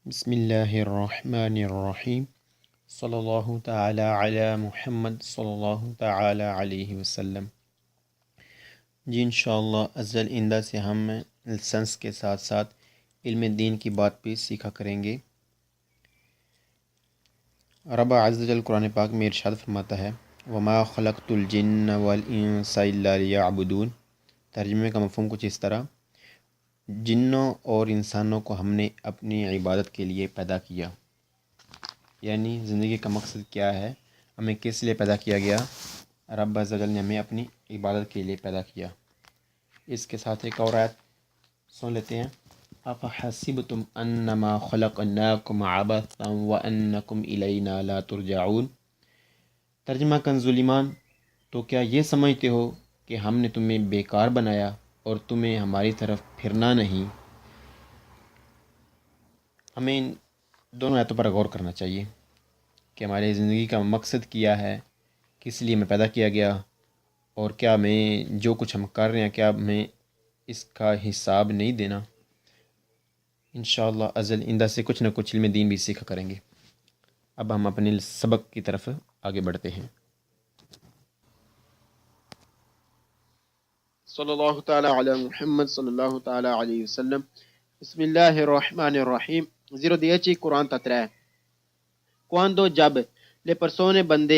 بسم اللہ الرحمن الرحیم صلی اللہ تعالی علی محمد صلی اللہ تعالی علیہ وسلم۔ جی انشاءاللہ ازل آئندہ سے ہم لسنس کے ساتھ ساتھ علم دین کی بات بھی سیکھا کریں گے۔ رب عز و جل قرآن پاک میں ارشاد فرماتا ہے وما خلقت الجن والانس الا لیعبدون۔ ترجمے کا مفہوم کچھ اس طرح، جنوں اور انسانوں کو ہم نے اپنی عبادت کے لیے پیدا کیا، یعنی زندگی کا مقصد کیا ہے، ہمیں کس لیے پیدا کیا گیا؟ رب عز و جل نے ہمیں اپنی عبادت کے لیے پیدا کیا۔ اس کے ساتھ ایک اور آیت سن لیتے ہیں، افحسبتم انما خلقناکم عبثا وانکم الینا لا ترجعون۔ ترجمہ کنز ایمان، تو کیا یہ سمجھتے ہو کہ ہم نے تمہیں بیکار بنایا اور تمہیں ہماری طرف پھرنا نہیں؟ ہمیں ان دونوں آیتوں پر غور کرنا چاہیے کہ ہماری زندگی کا مقصد کیا ہے، کس لیے ہمیں پیدا کیا گیا، اور کیا ہمیں جو کچھ ہم کر رہے ہیں کیا ہمیں اس کا حساب نہیں دینا؟ انشاءاللہ ازل آئندہ سے کچھ نہ کچھ علم دین بھی سیکھا کریں گے۔ اب ہم اپنے سبق کی طرف آگے بڑھتے ہیں۔ صلی اللہ تعالی علی محمد صلی اللہ تعالی علیہ وسلم۔ بسم اللہ الرحمن الرحیم۔ 010 Quran tatré. Quando jab le persone bande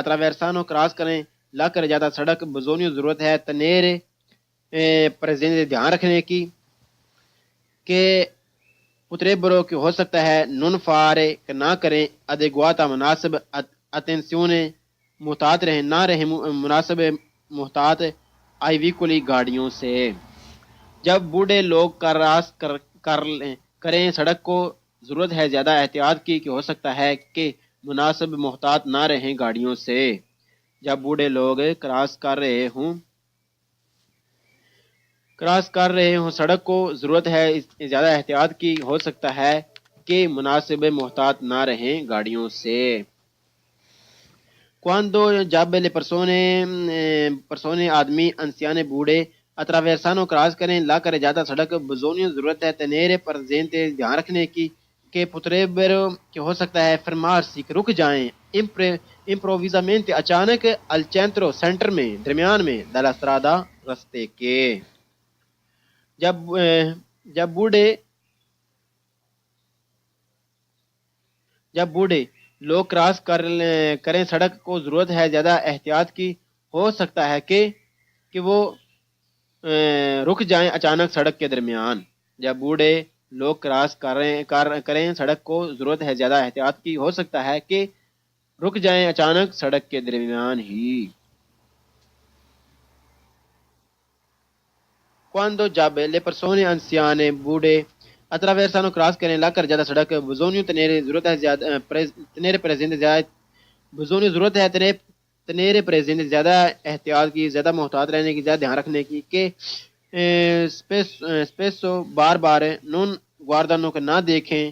attraversano cross کریں لا کر جاتا سڑک بزونی ضرورت ہے tenere presente دھیان رکھنے کی کہ potrebbero کہ ہو سکتا ہے non fare کہ نہ کریں adeguata مناسب attenzione محتاط رہیں نہ رہیں مناسب محتاط آئی ویکلی گاڑیوں سے۔ جب بوڑھے لوگ کریں سڑک کو ضرورت ہے زیادہ احتیاط کی کہ ہو سکتا ہے کہ مناسب محتاط نہ رہیں گاڑیوں سے۔ جب بوڑھے لوگ کراس کر رہے ہوں سڑک کو ضرورت ہے زیادہ احتیاط کی ہو سکتا ہے کہ مناسب محتاط نہ رہیں گاڑیوں سے۔ Quando جب le persone آدمی انسیانے بوڑھے attraversano کراس کریں لا کر جاتا سڑک بزونی ضرورت ہے tenere presente دھیان رکھنے کی کہ potrebbero کہ ہو سکتا ہے fermarsi کہ رک جائیں improvvisamente اچانک al centro سینٹر میں درمیان میں della strada رستے کے۔ جب بوڑھے لوگ کراس کریں سڑک کو ضرورت ہے زیادہ احتیاط کی ہو سکتا ہے کہ وہ رک جائیں اچانک سڑک کے درمیان۔ جب بوڑھے لوگ کراس کریں سڑک کو ضرورت ہے زیادہ احتیاط کی ہو سکتا ہے کہ رک جائیں اچانک سڑک کے درمیان ہی۔ Quando جب le persone anziane بوڑھے attraversano کراس کریں لا کر جاتا سڑک بزونی tenere ضرورت ہے زیادہ tenere presente زیادہ بزونی ضرورت ہے tenere presente زیادہ احتیاط کی زیادہ محتاط رہنے کی زیادہ دھیان رکھنے کی کہ spesso بار بار non guardano کہ نہ دیکھیں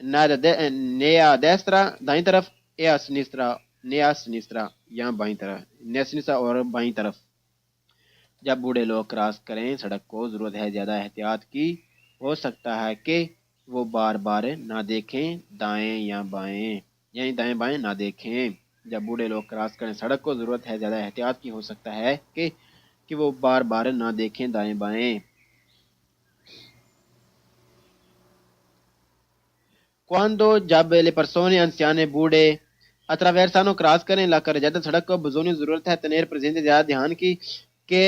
nea destra دائیں طرف a sinistra یا بائیں طرف nea sinistra اور بائیں طرف۔ جب بوڑھے لوگ کراس کریں سڑک کو ضرورت ہے زیادہ احتیاط کی ہو سکتا ہے کہ وہ بار بار نہ دیکھیں دائیں یا بائیں، یعنی دائیں بائیں نہ دیکھیں۔ جب بوڑھے لوگ کراس کریں سڑک کو ضرورت ہے زیادہ احتیاط کی ہو سکتا ہے کہ وہ بار بار نہ دیکھیں دائیں بائیں۔ Quando جب le persone anziane بوڑھے attraversano کراس کریں لا کر جاتا سڑک کو بزونی ضرورت ہے tenere presente زیادہ دھیان کی کہ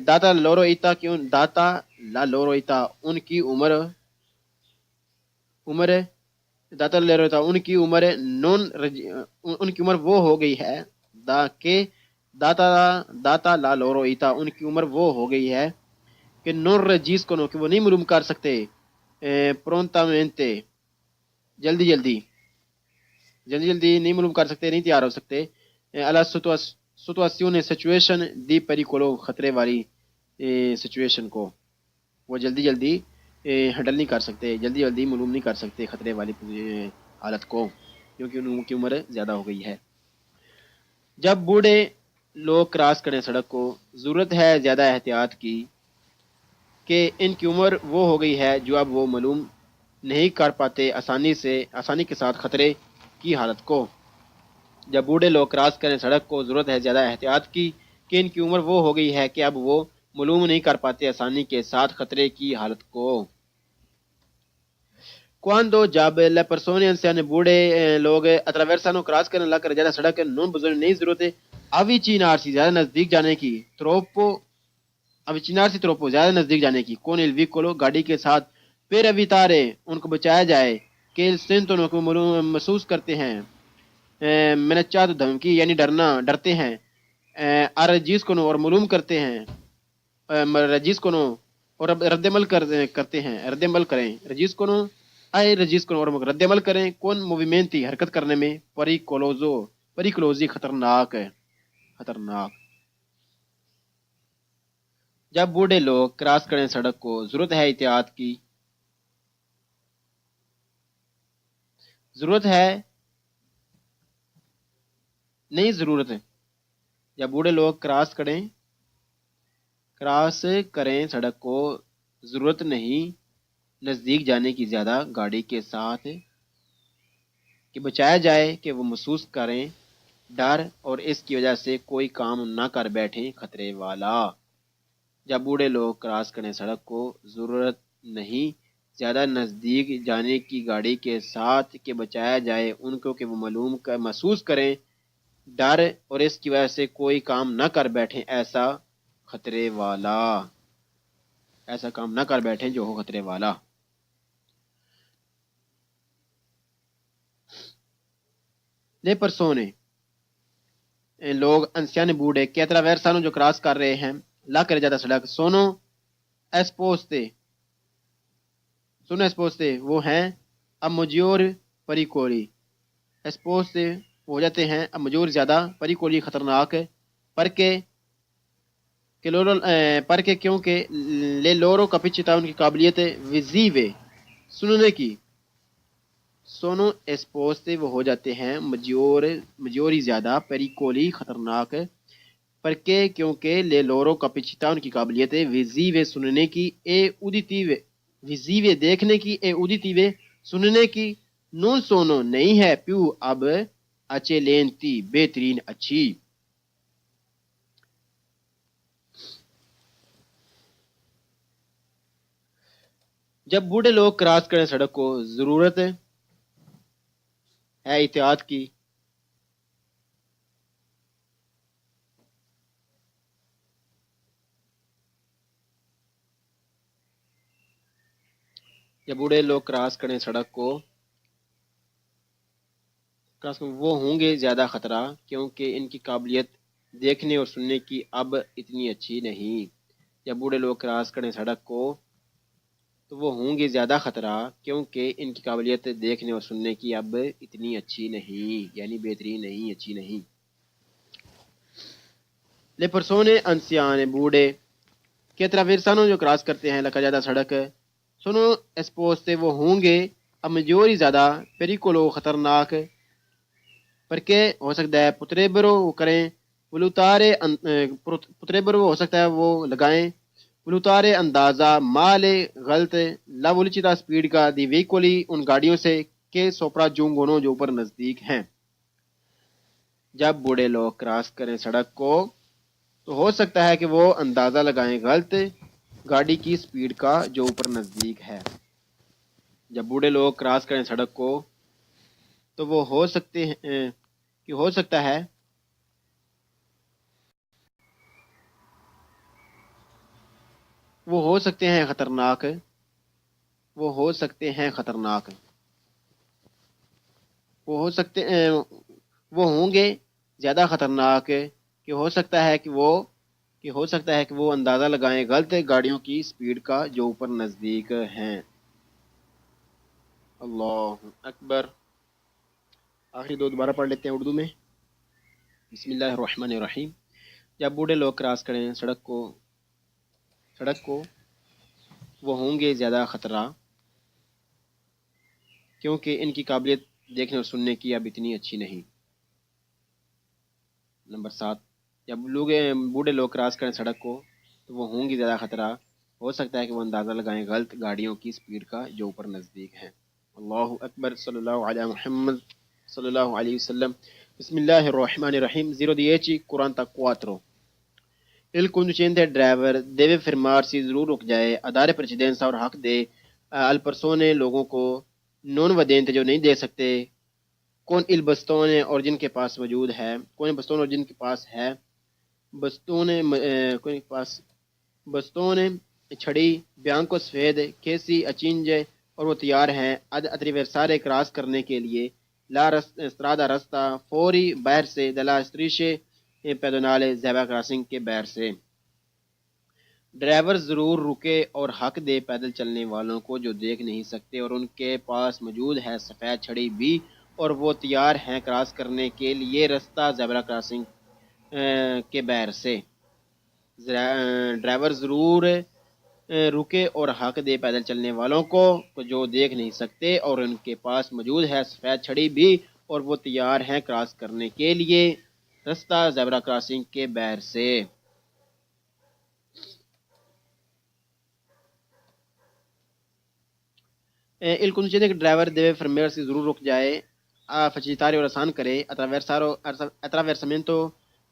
داتا لا لورو ایتا ان کی عمر ان کی عمر وہ ہو گئی ہے داتا لا لورو ایتا ان کی عمر وہ ہو گئی ہے کہ نون رجیس کو کہ وہ نہیں معلوم کر سکتے prontamente جلدی نہیں معلوم کر سکتے، نہیں تیار ہو سکتے alla situazione situation di pericolo خطرے والی سچویشن کو وہ جلدی ہینڈل نہیں کر سکتے، جلدی معلوم نہیں کر سکتے خطرے والی حالت کو، کیونکہ ان کی عمر زیادہ ہو گئی ہے۔ جب بوڑھے لوگ کراس کریں سڑک کو ضرورت ہے زیادہ احتیاط کی کہ ان کی عمر وہ ہو گئی ہے جو اب وہ معلوم نہیں کر پاتے آسانی کے ساتھ خطرے کی حالت کو۔ جب بوڑھے لوگ کراس کریں سڑک کو، ضرورت ہے زیادہ احتیاط کی کہ ان کی عمر وہ ہو گئی ہے کہ اب وہ معلوم نہیں کر پاتے آسانی کے ساتھ خطرے کی حالت کو۔ Cuando جب le persone anziane بوڑھے لوگ attraversano کراس کرنے لا کر زیادہ سڑک non bisogna نہیں ضرورت ہے avvicinarsi زیادہ نزدیک جانے کی troppo avvicinarsi troppo زیادہ نزدیک جانے کی con il veicolo گاڑی کے ساتھ per evitare ان کو بچایا جائے کہ sentono کو محسوس کرتے ہیں منچات دھمکی یعنی ڈرتے ہیں arregiscono اور معلوم کرتے ہیں رجiscono اور رد عمل کرتے ہیں رد عمل کریں رجiscono رجسکن اور رد عمل کریں کون موویمنتی حرکت کرنے میں پریکلوزی خطرناک جب بوڑھے لوگ کراس کریں سڑک کو ضرورت ہے احتیاط کی ضرورت ہے نہیں ضرورت ہے جب بوڑھے لوگ کراس کریں سڑک کو ضرورت نہیں نزدیک جانے کی زیادہ گاڑی کے ساتھ کہ بچایا جائے کہ وہ محسوس کریں ڈر اور اس کی وجہ سے کوئی کام نہ کر بیٹھیں خطرے والا۔ جب بوڑھے لوگ کراس کریں سڑک کو ضرورت نہیں زیادہ نزدیک جانے کی گاڑی کے ساتھ کہ بچایا جائے ان کو کہ وہ محسوس کریں ڈر اور اس کی وجہ سے کوئی کام نہ کر بیٹھیں ایسا کام نہ کر بیٹھیں جو ہو خطرے والا۔ لے پرسونے لوگ انسیانے بوڑھے کہ attraversano جو کراس کر رہے ہیں لا کر زیادہ سڑک sono esposte وہ ہیں اب مجیور پریکولی esposte وہ ہو جاتے ہیں اب مجور زیادہ پریکولی خطرناک پر کہ کیونکہ لے لورو کپچتا ان کی قابلیت وزیوے سننے کی سونو اسپوستے وہ ہو جاتے ہیں مجوری زیادہ پیریکولی خطرناک پر کیونکہ لے لورو کپچتا ان کی قابلیت وزیوے سننے کی اودیتیوے وزیوے دیکھنے کی اودیتیوے سننے کی نون سونو نہیں ہے پیو اب اچے لینتی بہترین اچھی۔ جب بوڑھے لوگ کراس کریں سڑک کو ضرورت ہے احتیاط کی جب بوڑھے لوگ کراس کریں سڑک کو وہ ہوں گے زیادہ خطرہ کیونکہ ان کی قابلیت دیکھنے اور سننے کی اب اتنی اچھی نہیں۔ جب بوڑھے لوگ کراس کریں سڑک کو تو وہ ہوں گے زیادہ خطرہ کیونکہ ان کی قابلیت دیکھنے اور سننے کی اب اتنی اچھی نہیں یعنی بہترین نہیں اچھی نہیں۔ لے پرسونے انسیانے بوڑھے کہ attraversano جو کراس کرتے ہیں لکا زیادہ سڑک سنو اسپوستے وہ ہوں گے اب مجوری زیادہ پیریکولو خطرناک پر کہ ہو سکتا ہے پتریبرو وہ کریں ولوتارے پتریبرو ہو سکتا ہے وہ لگائیں ولوتارے اندازہ مال غلط لا ولچتا سپیڈ کا دی ویکولی ان گاڑیوں سے کہ سوپرا جونگونو جو اوپر نزدیک ہیں۔ جب بوڑھے لوگ کراس کریں سڑک کو تو ہو سکتا ہے کہ وہ اندازہ لگائیں غلط گاڑی کی سپیڈ کا جو اوپر نزدیک ہے۔ جب بوڑھے لوگ کراس کریں سڑک کو تو وہ ہو سکتے ہیں کہ ہو سکتا ہے وہ ہو سکتے ہیں خطرناک وہ ہو سکتے ہیں خطرناک وہ ہو سکتے وہ ہوں گے زیادہ خطرناک کہ ہو سکتا ہے کہ وہ اندازہ لگائیں غلط گاڑیوں کی سپیڈ کا جو اوپر نزدیک ہیں۔ اللہ اکبر۔ آخری دو دوبارہ پڑھ لیتے ہیں اردو میں۔ بسم اللہ الرحمن الرحیم۔ جب بوڑھے لوگ کراس کریں سڑک کو وہ ہوں گے زیادہ خطرہ کیونکہ ان کی قابلیت دیکھنے اور سننے کی اب اتنی اچھی نہیں۔ نمبر 7 جب بوڑھے لوگ کراس کریں سڑک کو تو وہ ہوں گی زیادہ خطرہ ہو سکتا ہے کہ وہ اندازہ لگائیں غلط گاڑیوں کی سپیڈ کا جو اوپر نزدیک ہیں۔ اللہ اکبر، صلی اللہ علی محمد صلی اللہ علیہ وسلم۔ بسم اللہ الرحمن الرحیم. 010 Kuranta 4. Il conducente driver deve fermarsi, ضرور رک جائے، a dare precedenza اور حق دے al persone لوگوں کو non vedente جو نہیں دیکھ سکتے، con il bastone اور جن کے پاس موجود ہے، con il bastone اور جن کے پاس ہے، bastone con il pass bastone چھڑی، bianco سفید، کیسی اچینجے اور وہ تیار ہیں ad attraversare کراس کرنے کے لیے la strada رستہ فوری بہر سے della strisce pedonale zebra crossing کے بہر سے۔ ڈرائیور ضرور رکے اور حق دے پیدل چلنے والوں کو جو دیکھ نہیں سکتے اور ان کے پاس موجود ہے سفید چھڑی بھی اور وہ تیار ہیں کراس کرنے کے لیے رستہ زیبرا کراسنگ کے بہر سے۔ ڈرائیور ضرور رکے اور حق دے پیدل چلنے والوں کو جو دیکھ نہیں سکتے اور ان کے پاس موجود ہے سفید چھڑی بھی اور وہ تیار ہیں کراس کرنے کے لیے رستہ زیبرا کراسنگ کے بہر سے۔ Il conducente che driver deve fermarsi, ضرور رک جائے، facilitare اور آسان کرے attraversamento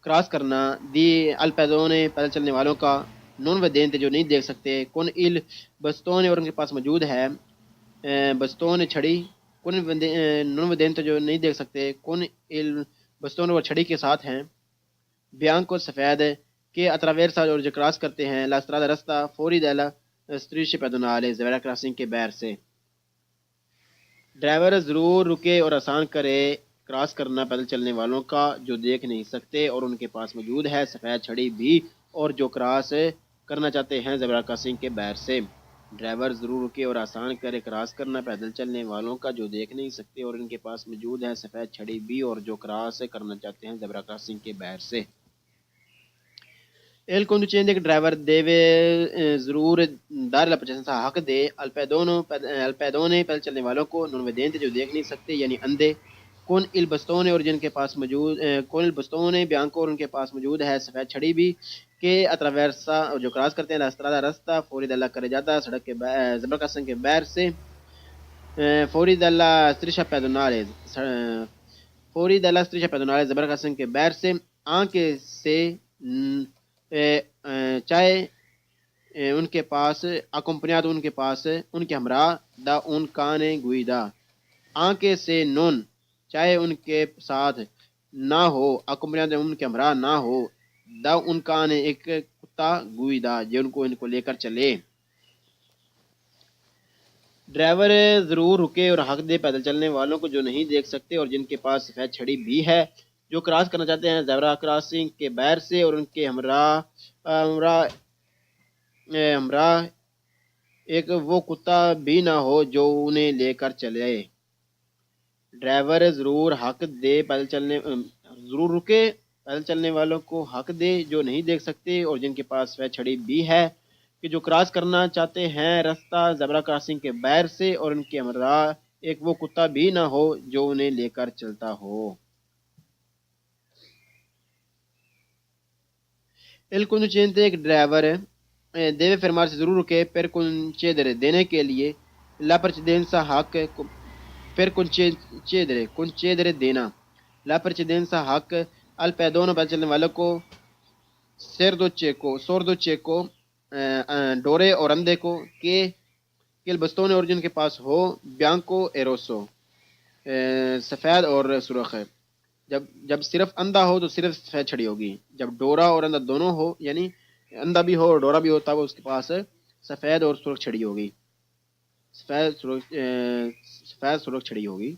کراس کرنا دی الپیدونے پیدل چلنے والوں کا non vedente جو نہیں دیکھ سکتے con il bastone اور ان کے پاس موجود ہے bastone چھڑی con non vedente جو نہیں دیکھ سکتے con il bastone اور چھڑی کے ساتھ ہیں bianco سفید کہ attraversa اور جو کراس کرتے ہیں la strada رستہ fuori della striscia pedonale zebra crossing کے بہر سے۔ ڈرائیور ضرور رکے اور آسان کرے کراس کرنا پیدل چلنے والوں کا جو دیکھ نہیں سکتے اور ان کے پاس موجود ہے سفید چھڑی بھی اور جو کراس کرنا چاہتے ہیں زیبرا کراسنگ کے بہر سے۔ ڈرائیور ضرور رکے اور آسان کرے کراس کرنا پیدل چلنے والوں کا جو دیکھ نہیں سکتے اور ان کے پاس موجود ہے سفید چھڑی بھی اور جو کراس کرنا چاہتے ہیں زیبرا کراسنگ کے بہر سے۔ Il conducente che driver deve ضرور دار la presenza حق دے الپیدونے پیدل چلنے والوں کو non vedente جو دیکھ نہیں سکتے یعنی اندھے con il bastone اور جن کے پاس موجود con il bastone bianco اور ان کے پاس موجود ہے سفید چھڑی بھی کہ attraversa جو کراس کرتے ہیں la strada رستہ فوری دلہ کرے جاتا سڑک کے زیبرا کراسنگ کے بہر سے فوری دلہ striscia pedonale فوری دلہ striscia pedonale زیبرا کراسنگ کے بہر سے آنکھ سے چاہے ان کے پاس اکمپنیات ان کے پاس ان کے ہمراہ دا ان کانے گویدا آنکھ سے نون چاہے ان کے ساتھ نہ ہو اکمپنیات ان کے ہمراہ نہ ہو دا ان کانے ایک کتا گویدا جو ان کو لے کر چلے۔ ڈرائیور ضرور رکے اور حق دے پیدل چلنے والوں کو جو نہیں دیکھ سکتے اور جن کے پاس سفید چھڑی بھی ہے جو کراس کرنا چاہتے ہیں زیبرا کراسنگ کے بہر سے اور ان کے ہمراہ ایک وہ کتا بھی نہ ہو جو انہیں لے کر چلے۔ ڈرائیور ضرور رکے پیدل چلنے والوں کو حق دے جو نہیں دیکھ سکتے اور جن کے پاس سفید چھڑی بھی ہے کہ جو کراس کرنا چاہتے ہیں رستہ زیبرا کراسنگ کے بہر سے اور ان کے ہمراہ ایک وہ کتا بھی نہ ہو جو انہیں لے کر چلتا ہو۔ Il conducente ایک ڈرائیور deve fermarsi ضرور رکے per concedere دینے کے لیے la precedenza حق per concedere دینا la precedenza حق الپیدونے پیدل چلنے والوں کو sordo cieco ڈورے اور اندھے کو کہ il bastone اور جن کے پاس ہو bianco e rosso سفید اور سرخ ہے۔ جب صرف اندھا ہو تو صرف سفید چھڑی ہوگی، جب ڈورا اور اندھا دونوں ہو یعنی اندھا بھی ہو اور ڈورا بھی ہو تب اس کے پاس سفید اور سرخ چھڑی ہوگی، سفید سرخ چھڑی ہوگی۔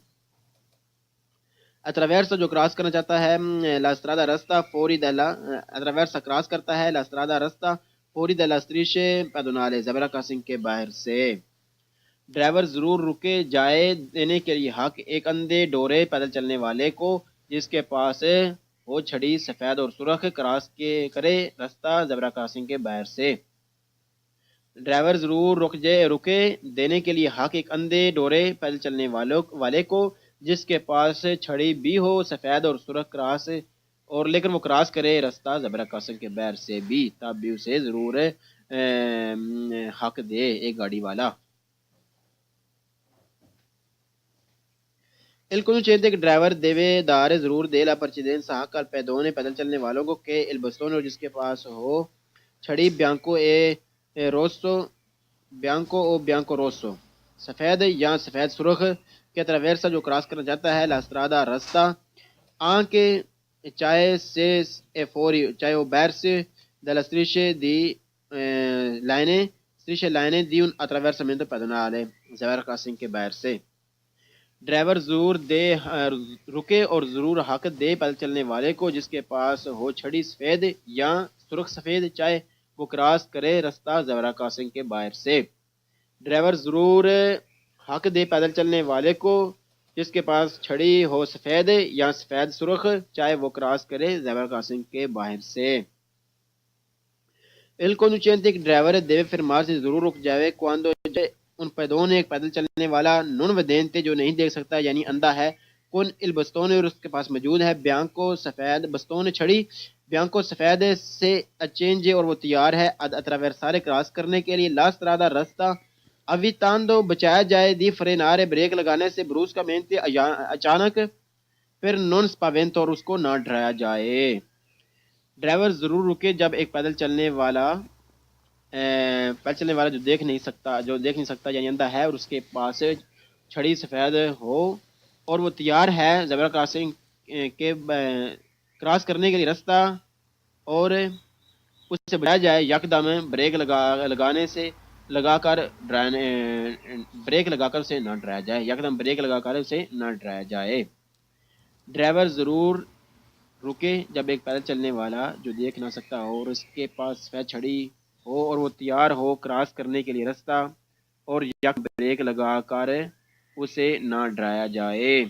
attraversa جو کراس کرنا چاہتا ہے la strada رستہ فوری دلہ attraversa کراس کرتا ہے la strada رستہ فوری دلہ strisce pedonale زیبرا کراسنگ کے باہر سے۔ ڈرائیور ضرور رکے جائے دینے کے لیے حق ایک اندھے ڈورے پیدل چلنے والے کو جس کے پاس وہ چھڑی سفید اور سرخ کراس کے کرے رستہ زیبرا کراسنگ کے باہر سے۔ ڈرائیور ضرور رکے دینے کے لیے حق ایک اندھے ڈورے پیدل چلنے والے کو جس کے پاس چھڑی بھی ہو سفید اور سرخ کراس اور لیکن وہ کراس کرے رستہ زیبرا کراسنگ کے باہر سے بھی تب بھی اسے ضرور حق دے ایک گاڑی والا۔ Il conducente che driver deve dare ضرور دے la precedenza حق al pedone پیدل چلنے والوں کو کہ il bastone اور جس کے پاس ہو چھڑی bianco o bianco rosso سفید یا سفید سرخ کہ attraversa جو کراس کرنا چاہتا ہے la strada رستہ anche چاہے سے fuori چاہے وہ باہر سے dalla strisce line di un attraversamento pedonale زیور کراسنگ کے باہر سے۔ ڈرائیور ضرور دے رکے اور ضرور حق دے پیدل چلنے والے کو جس کے پاس ہو چھڑی سفید یا سرخ سفید چاہے وہ کراس کرے رستہ زیورہ کراسنگ کے باہر سے۔ ڈرائیور ضرور حق دے پیدل چلنے والے کو جس کے پاس چھڑی ہو سفید یا سفید سرخ چاہے وہ کراس کرے زیورہ کراسنگ کے باہر سے۔ Il conducente ایک ڈرائیور deve fermarsi ضرور رک جاوے quando ان پیدون ایک پیدل چلنے والا non vedente جو نہیں دیکھ سکتا یعنی اندھا ہے con il bastone اور اس کے پاس موجود ہے bianco سفید bastone چھڑی bianco سفید سے accende اور وہ تیار ہے ad attraversare کراس کرنے کے لیے la strada رستہ evitando بچایا جائے di frenare بریک لگانے سے bruscamente اچانک پھر non spavento اور اس کو نہ ڈرایا جائے۔ ڈرائیور ضرور رکے جب ایک پیدل چلنے والا جو دیکھ نہیں سکتا یعنی اندھا ہے اور اس کے پاس چھڑی سفید ہو اور وہ تیار ہے زیبرا کراسنگ کے کراس کرنے کے لیے رستہ اور اس سے بچایا جائے یکدم بریک لگا کر اسے نہ ڈرایا جائے یکدم بریک لگا کر اسے نہ ڈرایا جائے۔ ڈرائیور ضرور رکے جب ایک پیدل چلنے والا جو دیکھ نہ سکتا ہو اور اس کے پاس سفید چھڑی ہو اور وہ تیار ہو کراس کرنے کے لیے رستہ اور یک بریک لگا کر اسے نہ ڈرایا جائے۔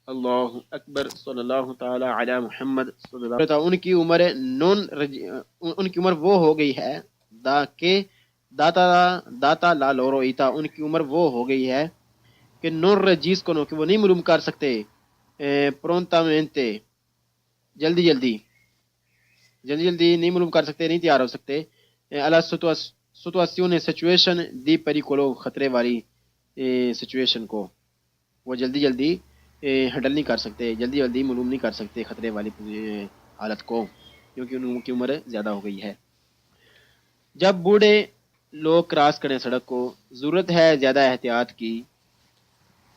اللہ اکبر صلی اللہ تعالی علی محمد صلی اللہ علیہ وسلم۔ ان کی عمر وہ ہو گئی ہے داتا لا لورو ایتا ان کی عمر وہ ہو گئی ہے کہ نون رجیس کو کہ وہ نہیں معلوم کر سکتے پرونتامنتے جلدی نہیں معلوم کر سکتے نہیں تیار ہو سکتے alla سچویشن دی پریکولو خطرے والی سچویشن کو وہ جلدی ہینڈل نہیں کر سکتے جلدی معلوم نہیں کر سکتے خطرے والی حالت کو کیونکہ ان کی عمر زیادہ ہو گئی ہے۔ جب بوڑھے لوگ کراس کریں سڑک کو ضرورت ہے زیادہ احتیاط کی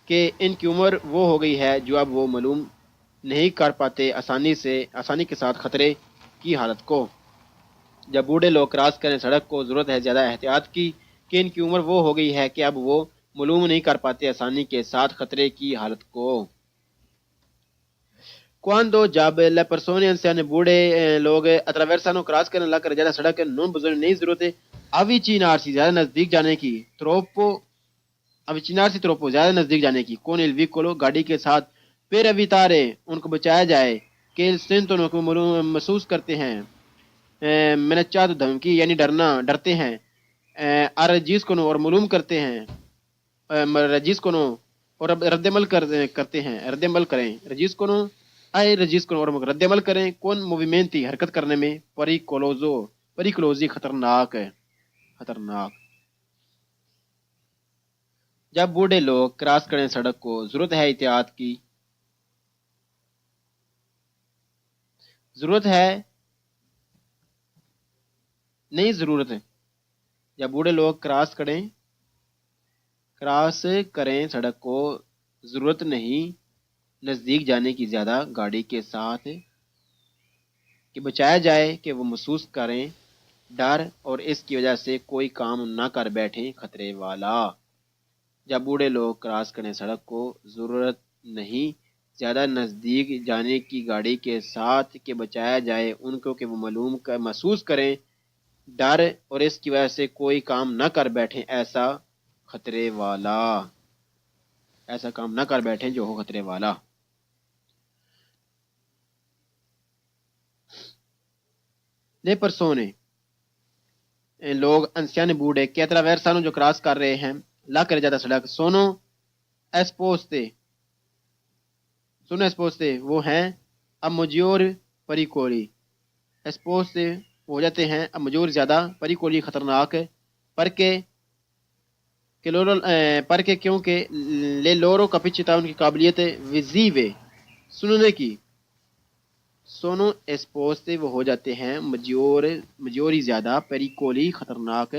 کہ ان کی عمر وہ ہو گئی ہے جو اب وہ معلوم نہیں کر پاتے آسانی کے ساتھ خطرے کی حالت کو۔ جب بوڑھے لوگ کراس کریں سڑک کو ضرورت ہے زیادہ احتیاط کی کہ ان کی عمر وہ ہو گئی ہے کہ اب وہ معلوم نہیں کر پاتے آسانی کے ساتھ خطرے کی حالت کو۔ Quando جب le persone anziane بوڑھے لوگ attraversano کراس کرنے لا کر زیادہ سڑک non bisogna نہیں ضرورت ہے avvicinarsi زیادہ نزدیک جانے کی troppo زیادہ نزدیک جانے کی con il veicolo گاڑی کے ساتھ per evitare ان کو بچایا جائے کہ sentono کو محسوس کرتے ہیں منچات دھمکی یعنی ڈرتے ہیں رجیس کو اور معلوم کرتے ہیں رجیس کو اور رد عمل کریں رجیس کو اور رد عمل کریں کون موویمنتی حرکت کرنے میں پریکلوزی خطرناک جب بوڑھے لوگ کراس کریں سڑک کو ضرورت ہے احتیاط کی جب بوڑھے لوگ کراس کریں سڑک کو ضرورت نہیں نزدیک جانے کی زیادہ گاڑی کے ساتھ کہ بچایا جائے کہ وہ محسوس کریں ڈر اور اس کی وجہ سے کوئی کام نہ کر بیٹھیں خطرے والا۔ جب بوڑھے لوگ کراس کریں سڑک کو ضرورت نہیں زیادہ نزدیک جانے کی گاڑی کے ساتھ کہ بچایا جائے ان کو کہ وہ محسوس کریں ڈر اور اس کی وجہ سے کوئی کام نہ کر بیٹھیں ایسا کام نہ کر بیٹھیں جو ہو خطرے والا۔ لے persone لوگ انسیان بوڑھے کہ attraversano جو کراس کر رہے ہیں لا کر زیادہ سڑک sono esposte وہ ہیں a maggiori pericoli esposte ہو جاتے ہیں مجور زیادہ پریکولی خطرناک پر کے کیونکہ لے لورو کپچتا ان کی قابلیت وزیوے سننے کی سونو اسپوستے وہ ہو جاتے ہیں مجوری زیادہ پیریکولی خطرناک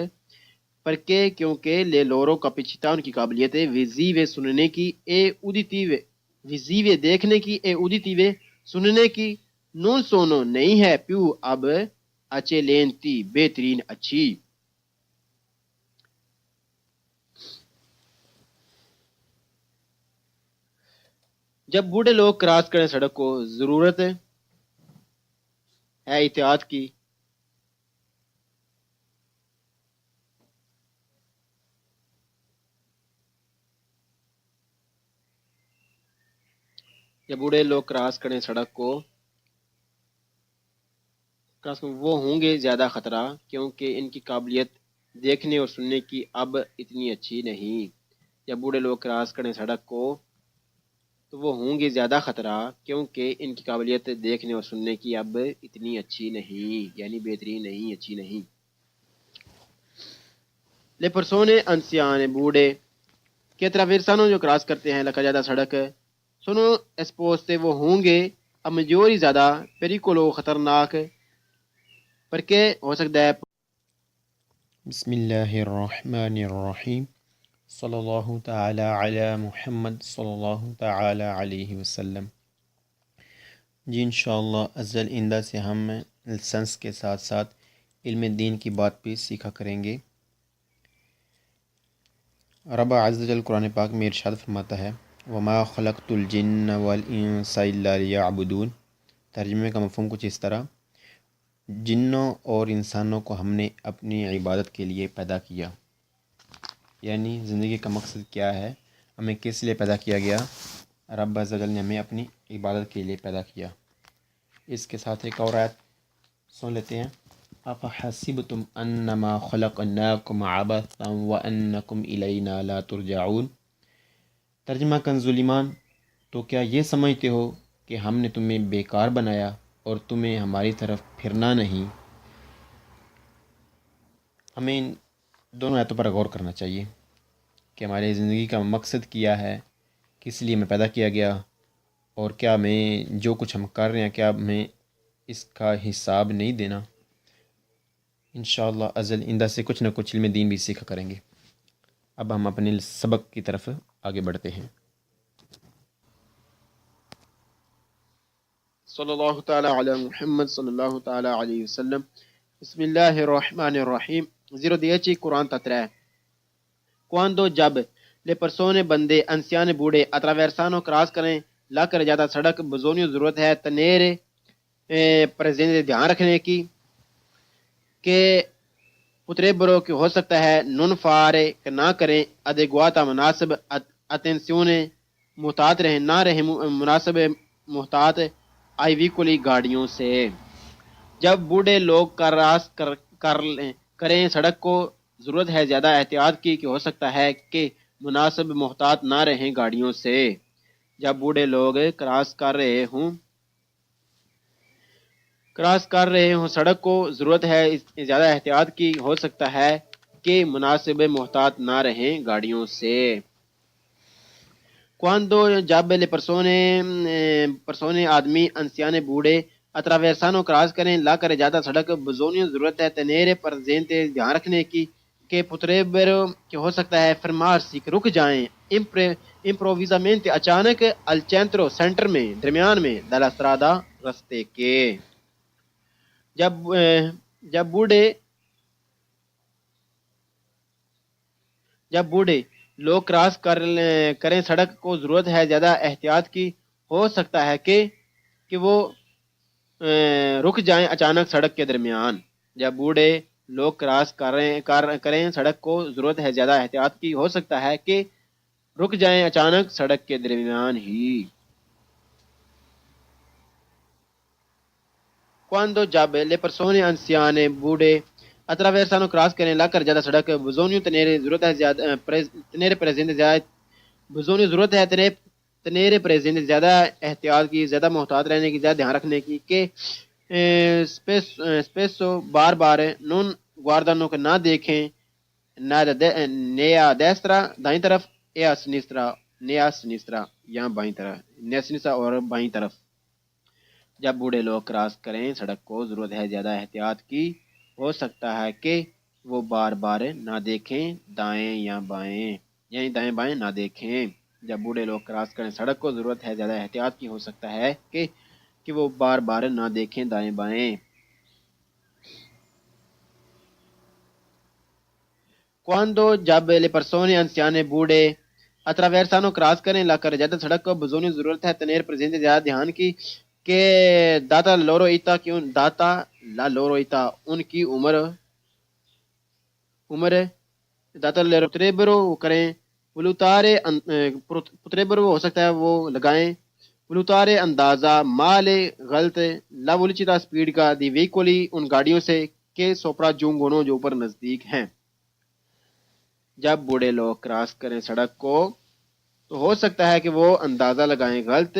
پر کے کیونکہ لے لورو کپچتا ان کی قابلیت وزیوے سننے کی اے اودیتیوے وزیوے دیکھنے کی اے اودیتیوے سننے کی نون سونو نہیں ہے پیو اب اچے لینتی بہترین اچھی جب بوڑھے لوگ کراس کریں سڑک کو ضرورت ہے احتیاط کی جب بوڑھے لوگ کراس کریں سڑک کو وہ ہوں گے زیادہ خطرہ کیونکہ ان کی قابلیت دیکھنے اور سننے کی اب اتنی اچھی نہیں جب بوڑھے لوگ کراس کریں سڑک کو تو وہ ہوں گے زیادہ خطرہ کیونکہ ان کی قابلیت دیکھنے اور سننے کی اب اتنی اچھی نہیں یعنی بہترین نہیں اچھی نہیں لے پرسونے انسیان بوڑھے کے اتراویرسانوں جو کراس کرتے ہیں لکا زیادہ سڑک سنو اسپوستے وہ ہوں گے اب مجوری زیادہ پیریکولو خطرناک پر کے ہو سکتا ہے بسم اللہ الرحمن الرحیم صلی اللہ تعالی علی محمد صلی اللہ تعالی علیہ وسلم۔ جی انشاءاللہ ازل آئندہ سے ہم لسنس کے ساتھ ساتھ علم دین کی بات بھی سیکھا کریں گے۔ رب عز و جل قرآن پاک میں ارشاد فرماتا ہے وما خلقت الجن والانس الا لیعبدون، ترجمے کا مفہوم کچھ اس طرح، جنوں اور انسانوں کو ہم نے اپنی عبادت کے لیے پیدا کیا، یعنی زندگی کا مقصد کیا ہے، ہمیں کس لیے پیدا کیا گیا، رب عز و جل نے ہمیں اپنی عبادت کے لیے پیدا کیا۔ اس کے ساتھ ایک اور آیت سن لیتے ہیں افحسبتم انما خلقناکم عبثا وانکم الینا لا ترجعون، ترجمہ کنز ایمان، تو کیا یہ سمجھتے ہو کہ ہم نے تمہیں بیکار بنایا اور تمہیں ہماری طرف پھرنا نہیں۔ ہمیں ان دونوں آیتوں پر غور کرنا چاہیے کہ ہماری زندگی کا مقصد کیا ہے، کس لیے ہمیں پیدا کیا گیا، اور کیا ہمیں جو کچھ ہم کر رہے ہیں کیا ہمیں اس کا حساب نہیں دینا۔ انشاءاللہ ازل آئندہ سے کچھ نہ کچھ علم دین بھی سیکھا کریں گے۔ اب ہم اپنے سبق کی طرف آگے بڑھتے ہیں۔ صلی اللہ تعالی علی محمد صلی اللہ تعالی علیہ وسلم۔ بسم اللہ الرحمن الرحیم 010 قرآن تترہ quando جب le persone بندے anziane بوڑھے attraversano کراس کریں لا کر جاتا سڑک بزونی ضرورت ہے تنیرے پریزنٹ دھیان رکھنے کی کہ پتریبرو کہ ہو سکتا ہے نون فارے کہ نہ کریں ادیگواتا مناسب اتنسیونے محتاط رہیں نہ رہیں مناسب محتاط آئی ویکولی گاڑیوں سے۔ جب بوڑھے لوگ کراس کریں سڑک کو ضرورت ہے زیادہ احتیاط کی کہ ہو سکتا ہے کہ مناسب محتاط نہ رہیں گاڑیوں سے۔ جب بوڑھے لوگ کراس کر رہے ہوں سڑک کو ضرورت ہے زیادہ احتیاط کی ہو سکتا ہے کہ مناسب محتاط نہ رہیں گاڑیوں سے۔ quando جب le persone آدمی انسیانے بوڑھے attraversano کراس کریں لا کر جاتا سڑک بزونی ضرورت ہے tenere presente دھیان رکھنے کی کہ potrebbero کہ ہو سکتا ہے fermarsi کہ رک جائیں improvvisamente اچانک al centro سینٹر میں درمیان میں della strada رستے کے۔ جب بوڑھے لوگ کراس کریں سڑک کو ضرورت ہے زیادہ احتیاط کی ہو سکتا ہے کہ وہ رک جائیں اچانک سڑک کے درمیان۔ جب بوڑھے لوگ کراس کریں سڑک کو ضرورت ہے زیادہ احتیاط کی ہو سکتا ہے کہ رک جائیں اچانک سڑک کے درمیان ہی۔ quando جب le persone anziane بوڑھے attraversano کراس کریں لا کر زیادہ سڑک بزونی tenere ضرورت ہے زیادہ tenere presente زیادہ بزونی ضرورت ہے tenere presente زیادہ احتیاط کی زیادہ محتاط رہنے کی زیادہ دھیان رکھنے کی کہ spesso بار بار non guardano che نہ دیکھیں né a destra دائیں طرف e a sinistra یا بائیں طرف نے sinistra اور بائیں طرف جب بوڑھے لوگ کراس کریں سڑک کو ضرورت ہے زیادہ احتیاط کی ہو سکتا ہے کہ وہ بار بار نہ دیکھیں دائیں یا بائیں یعنی دائیں بائیں نہ دیکھیں جب بوڑھے لوگ کراس کریں سڑک کو ضرورت ہے زیادہ احتیاط کی ہو سکتا ہے کہ وہ بار بار نہ دیکھیں دائیں بائیں Quando جب le persone anziane بوڑھے attraversano کراس کریں لا کر جاتے سڑک کو بزونی ضرورت ہے تنیر presente زیادہ دھیان کی کہ داتا لورو ایتا کیوں داتا لا لورو ایتا ان کی عمر داتا لورو پتریبرو کریں ولوتارے پتریبرو ہو سکتا ہے وہ لگائیں ولوتارے اندازہ مال غلط لا ولچیتا سپیڈ کا دی ویکولی ان گاڑیوں سے کہ سوپرا جونگونو جو اوپر نزدیک ہیں جب بوڑھے لوگ کراس کریں سڑک کو تو ہو سکتا ہے کہ وہ اندازہ لگائیں غلط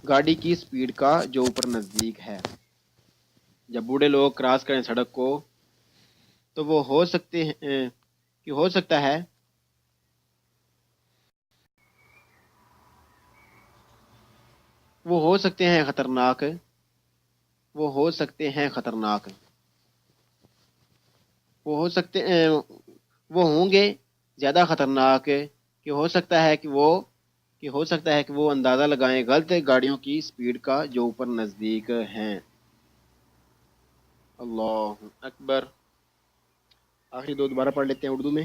گاڑی کی سپیڈ کا جو اوپر نزدیک ہے جب بوڑھے لوگ کراس کریں سڑک کو تو وہ ہو سکتے ہیں کہ ہو سکتا ہے وہ ہو سکتے ہیں خطرناک وہ ہو سکتے ہیں خطرناک وہ ہو سکتے وہ ہوں گے زیادہ خطرناک کہ ہو سکتا ہے کہ وہ اندازہ لگائیں غلط گاڑیوں کی سپیڈ کا جو اوپر نزدیک ہیں اللہ اکبر آخری دو دوبارہ پڑھ لیتے ہیں اردو میں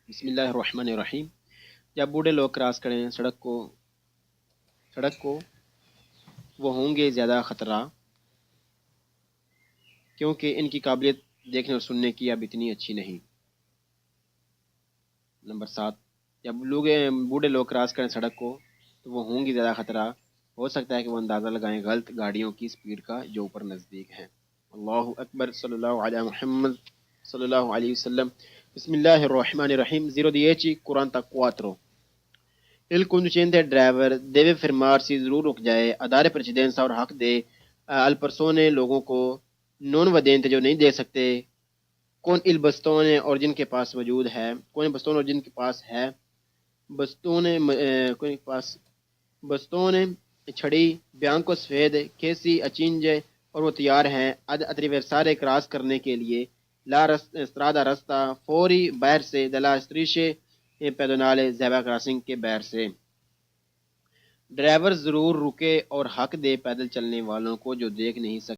بسم اللہ الرحمن الرحیم جب بوڑھے لوگ کراس کریں سڑک کو وہ ہوں گے زیادہ خطرہ کیونکہ ان کی قابلیت دیکھنے اور سننے کی اب اتنی اچھی نہیں نمبر 7 جب بوڑھے لوگ کراس کریں سڑک کو تو وہ ہوں گی زیادہ خطرہ ہو سکتا ہے کہ وہ اندازہ لگائیں غلط گاڑیوں کی سپیڈ کا جو اوپر نزدیک ہیں اللہ اکبر صلی اللہ علیہ محمد صلی اللہ علیہ وسلم بسم اللہ الرحمن الرحیم 010 40 Il conducente driver deve fermarsi ضرور رک جائے a dare precedenza اور حق دے al persone لوگوں کو non vedente جو نہیں دے سکتے کون il bastone اور جن کے پاس موجود ہے کون bastone اور جن کے پاس ہے bastone چھڑی bianco سفید کیسی اچینجے اور وہ تیار ہیں ad attraversare کراس کرنے کے لیے la strada رستہ فوری باہر سے della strisce pedonale زیبا کراسنگ کے باہر سے ڈرائیور ضرور رکے اور حق دے پیدل چلنے والوں کو جو دیکھ نہیں سکتے